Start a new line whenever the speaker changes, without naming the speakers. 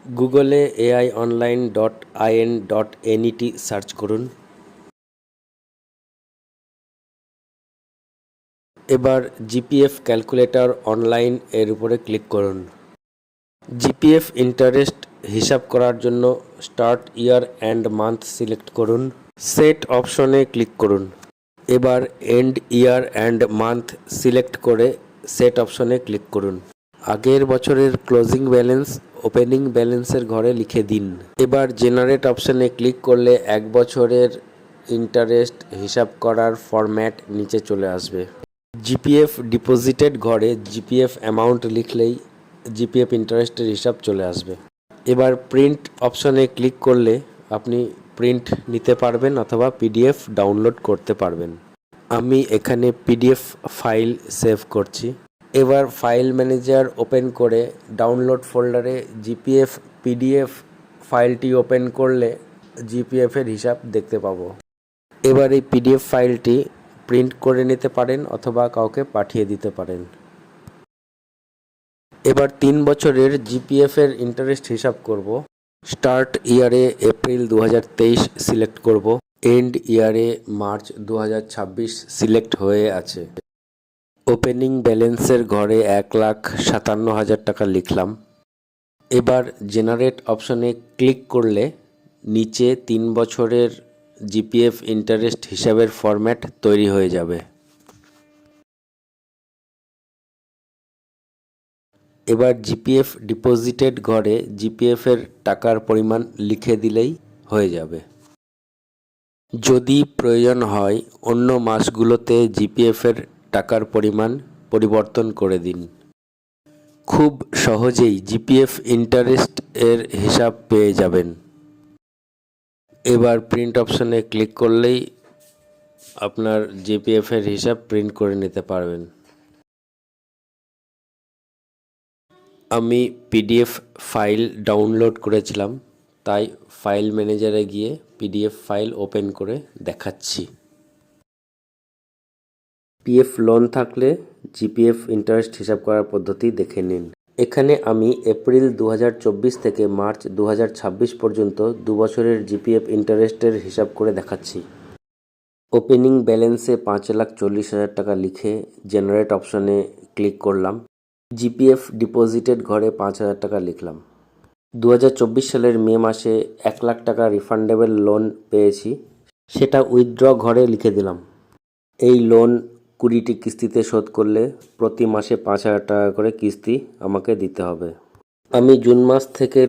গুগলে AIonline.in.net search করুন। এবার জিপিএফ ক্যালকুলেটর অনলাইন এর উপরে ক্লিক করুন। জিপিএফ ইন্টারেস্ট হিসাব করার জন্য start year and month select করুন। সেট অপশনে ক্লিক করুন। এবার end year and month select করে সেট অপশনে ক্লিক করুন। আগের বছরের ক্লোজিং ব্যালেন্স ওপেনিং ব্যালেন্সের ঘরে লিখে দিন। এবার জেনারেট অপশনে ক্লিক করলে 1 বছরের ইন্টারেস্ট হিসাব করার ফরম্যাট নিচে চলে আসবে। জিপিএফ ডিপোজিটেড ঘরে জিপিএফ অ্যামাউন্ট লিখলেই জিপিএফ ইন্টারেস্টের হিসাব চলে আসবে। এবার প্রিন্ট অপশনে ক্লিক করলে আপনি প্রিন্ট নিতে পারবেন অথবা পিডিএফ ডাউনলোড করতে পারবেন। আমি এখানে পিডিএফ ফাইল সেভ করছি। এবার ফাইল ম্যানেজার ওপেন করে ডাউনলোড ফোল্ডারে জিপিএফ পিডিএফ ফাইলটি ওপেন করলে জিপিএফ এর হিসাব দেখতে পাবো। এবার এই পিডিএফ ফাইলটি প্রিন্ট করে নিতে পারেন অথবা কাউকে পাঠিয়ে দিতে পারেন। এবার 3 বছরের জিপিএফ এর ইন্টারেস্ট হিসাব করব। স্টার্ট ইয়ারে এপ্রিল 2023 সিলেক্ট করব। এন্ড ইয়ারে মার্চ 2026 সিলেক্ট হয়ে আছে। ওপেনিং ব্যালেন্সের ঘরে 1,57,000 টাকা লিখলাম। এবার জেনারেট অপশনে ক্লিক করলে নিচে 3 বছরের জিপিএফ ইন্টারেস্ট হিসাবের ফরম্যাট তৈরি হয়ে যাবে। এবার জিপিএফ ডিপোজিটেড ঘরে জিপিএফ এর টাকার পরিমাণ লিখে দিলেই হয়ে যাবে। যদি প্রয়োজন হয় অন্য মাসগুলোতে জিপিএফ এর টাকার পরিমাণ পরিবর্তন করে দিন। খুব সহজেই জিপিএফ ইন্টারেস্ট এর হিসাব পেয়ে যাবেন। এবার প্রিন্ট অপশনে ক্লিক করলেই আপনার জিপিএফ এর হিসাব প্রিন্ট করে নিতে পারবেন। আমি পিডিএফ ফাইল ডাউনলোড করেছিলাম, তাই ফাইল ম্যানেজারে গিয়ে পিডিএফ ফাইল ওপেন করে দেখাচ্ছি। পিএফ লোন থাকলে জিপিএফ ইন্টারেস্ট হিসাব করার পদ্ধতি দেখে নিন। এখানে আমি এপ্রিল 2024 থেকে মার্চ 2026 পর্যন্ত 2 বছরের জিপিএফ ইন্টারেস্টের হিসাব করে দেখাচ্ছি। ওপেনিং ব্যালেন্সে 5,40,000 টাকা লিখে জেনারেট অপশনে ক্লিক করলাম। জিপিএফ ডিপোজিটেড ঘরে 5,000 টাকা লিখলাম। 2024 সালের মে মাসে 1 লাখ টাকা রিফান্ডেবল লোন পেয়েছি, সেটা উইথড্র ঘরে লিখে দিলাম। এই লোন 20টি কিস্তিতে শোধ করলে প্রতি মাসে 5,000 টাকা করে কিস্তি আমাকে দিতে হবে। আমি জুন মাস থেকে